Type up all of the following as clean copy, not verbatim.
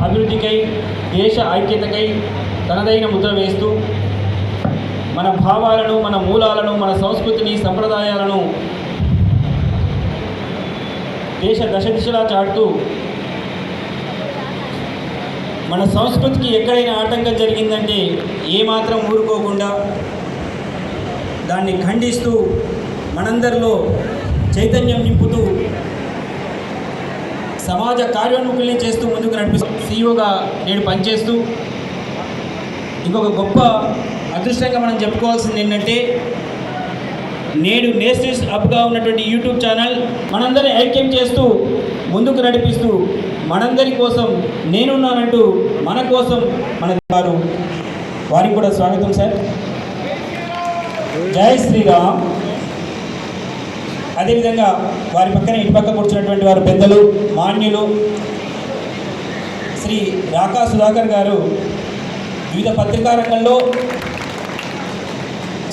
అభివృద్ధికై, దేశ ఐక్యతకై తనదైన ముద్ర వేస్తూ మన భావాలను, మన మూలాలను, మన సంస్కృతిని, సంప్రదాయాలను దేశ దశ దిశలా చాటుతూ మన సంస్కృతికి ఎక్కడైనా ఆటంకం జరిగిందంటే ఏమాత్రం ఊరుకోకుండా దాన్ని ఖండిస్తూ మనందరిలో చైతన్యం నింపుతూ సమాజ కార్యోన్ముఖుల్ని చేస్తూ ముందుకు నడిపిస్తూ సీఈఓగా నేడు పనిచేస్తూ ఇంకొక గొప్ప అదృష్టంగా మనం చెప్పుకోవాల్సింది ఏంటంటే నేడు నేషనల్స్ హబ్గా ఉన్నటువంటి యూట్యూబ్ ఛానల్ మనందరినీ ఐక్యం చేస్తూ ముందుకు నడిపిస్తూ మనందరి కోసం నేనున్నానంటూ మన కోసం మన వారికి కూడా స్వాగతం సార్. జై శ్రీరామ్. అదేవిధంగా వారి పక్కన ఇటు పక్క కూర్చున్నటువంటి వారు పెద్దలు, మాన్యులు, శ్రీ రాకా సుధాకర్ గారు వివిధ పత్రికా రంగంలో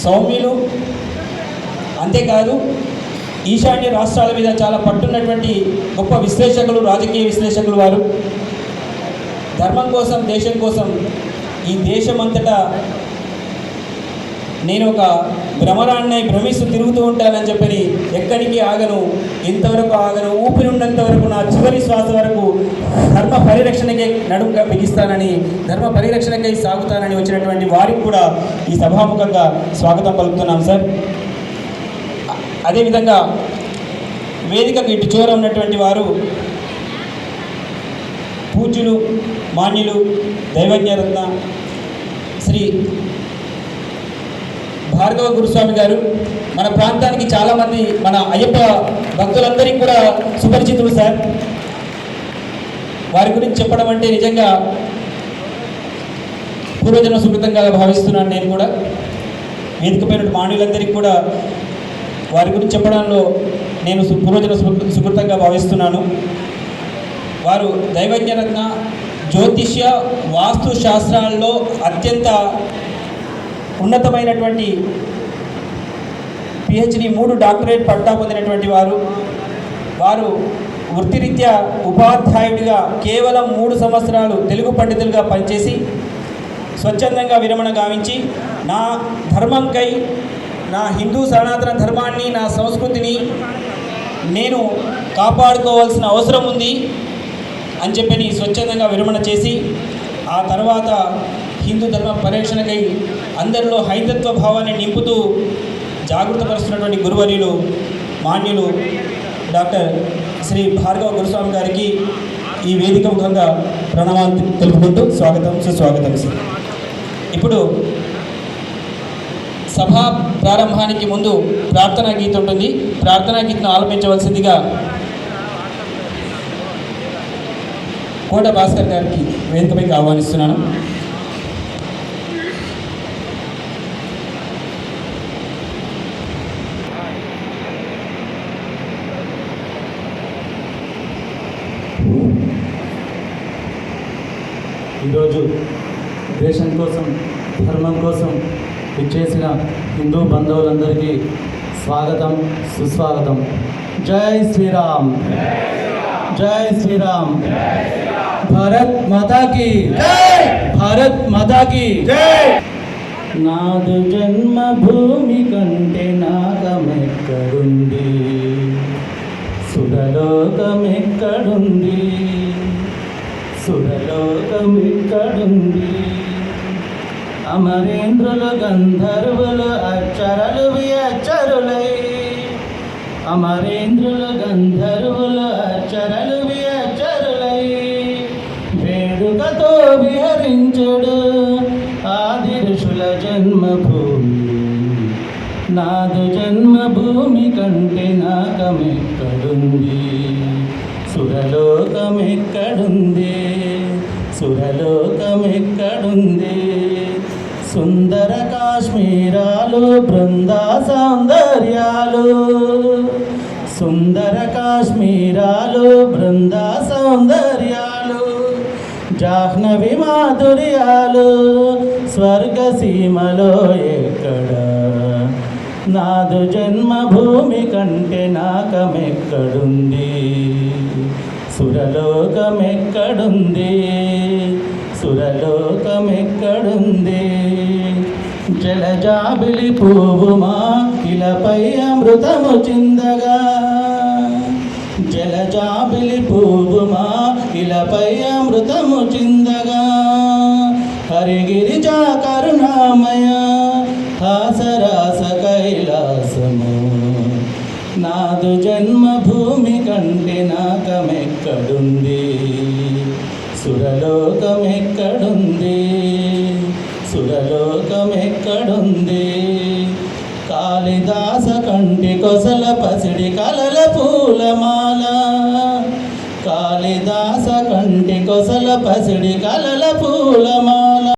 సౌమ్యులు, అంతేకాదు ఈశాన్య రాష్ట్రాల మీద చాలా పట్టున్నటువంటి గొప్ప విశ్లేషకులు, రాజకీయ విశ్లేషకులు. వారు ధర్మం కోసం, దేశం కోసం ఈ దేశమంతటా నేను ఒక భ్రమరాన్ని భ్రమిస్తూ తిరుగుతూ ఉంటానని చెప్పని ఎక్కడికి ఆగను, ఎంతవరకు ఆగను, ఊపిరి ఉన్నంత వరకు, నా చివరి శ్వాస వరకు ధర్మ పరిరక్షణకే నడుముగా బిగిస్తానని, ధర్మ పరిరక్షణకై సాగుతానని వచ్చినటువంటి వారికి కూడా ఈ సభాముఖంగా స్వాగతం పలుకుతున్నాం సార్. అదేవిధంగా వేదికకు ఇటు చివర ఉన్నటువంటి వారు పూజ్యులు, మాన్యులు, దైవజ్ఞరత్న శ్రీ భార్గవ గురుస్వామి గారు. మన ప్రాంతానికి చాలామంది మన అయ్యప్ప భక్తులందరికీ కూడా సుపరిచితులు సార్. వారి గురించి చెప్పడం అంటే నిజంగా పూర్వజన్మ సుకృతంగా భావిస్తున్నాను. నేను కూడా వేదికపైన మాన్యులందరికీ కూడా వారి గురించి చెప్పడంలో నేను పూర్వజన్మ సుకృతంగా భావిస్తున్నాను. వారు దైవజ్ఞరత్న, జ్యోతిష్య, వాస్తు శాస్త్రాల్లో అత్యంత ఉన్నతమైనటువంటి పిహెచ్డి 3 డాక్టరేట్ పట్టా పొందినటువంటి వారు. వారు వృత్తిరీత్యా ఉపాధ్యాయుడిగా కేవలం 3 సంవత్సరాలు తెలుగు పండితులుగా పనిచేసి స్వచ్ఛందంగా విరమణ గావించి నా ధర్మంకై, నా హిందూ సనాతన ధర్మాన్ని, నా సంస్కృతిని నేను కాపాడుకోవాల్సిన అవసరం ఉంది అని చెప్పని స్వచ్ఛందంగా విరమణ చేసి ఆ తర్వాత హిందూ ధర్మ పరిరక్షణకై అందరిలో హైందత్వ భావాన్ని నింపుతూ జాగృతపరుస్తున్నటువంటి గురువర్యులు, మాన్యులు డాక్టర్ శ్రీ భార్గవ గురుస్వామి గారికి ఈ వేదిక ముఖంగా ప్రణామాలు తెలుపుకుంటూ స్వాగతం, సుస్వాగతం సార్. ఇప్పుడు సభా ప్రారంభానికి ముందు ప్రార్థనా గీత ఉంటుంది. ప్రార్థనా గీతను ఆలపించవలసిందిగా కోట భాస్కర్ గారికి వేదికపైకి ఆహ్వానిస్తున్నాను. ఈరోజు దేశం కోసం, ధర్మం కోసం ఇచ్చేసిన హిందూ బంధువులందరికీ స్వాగతం, సుస్వాగతం. జై శ్రీరామ్, జై శ్రీరామ్. భారత్ మాతా కీ జై, భారత్ మాతా కీ జై. నాదు జన్మభూమి కంటే నాగమెక్కడుంది, సురలోకమెక్కడుంది, సురలోకమెక్కడుంది. అమరేంద్రులు, గంధర్వులు, అక్షరలు వియచ్చరులై, అమరేంద్రులు, గంధర్వులు, అక్షరలు వియచ్చరులై వేడుకతో విహరించుడు ఆది ఋషుల జన్మభూమి. నాదు జన్మభూమి కంటే నాకమెక్కడుంది, సురలోకమెక్కడుంది, సురలోకమెక్కడుంది. సుందర కాశ్మీరాలు, బృందా సౌందర్యాలు, సుందర కాశ్మీరాలు, బృందా సౌందర్యాలు, జాహ్నవి మాధుర్యాలు స్వర్గసీమలో ఎక్కడ. నాదు జన్మభూమి కంటే నాకమెక్కడుంది, సురలోకమెక్కడుంది, సురలోకమెక్కడుంది. జలజాబిలి పువ్వుమా ఇలపై అమృతము చిందగా, జలజాబిలి పువ్వుమా ఇలపై అమృతము చిందగా. హరిగిరిజా కరుణామయ హాసరాస కైలాసము, నాదు జన్మభూమి కంటే నాకమెక్కడుంది, సురలోకమెక్కడుంది, సురలోకమెక్కడుంది. కాళిదాస కంటి కొసల పసిడి కలల పూలమాల, కాళిదాస కంటి కొసల పసిడి కలల పూలమాల.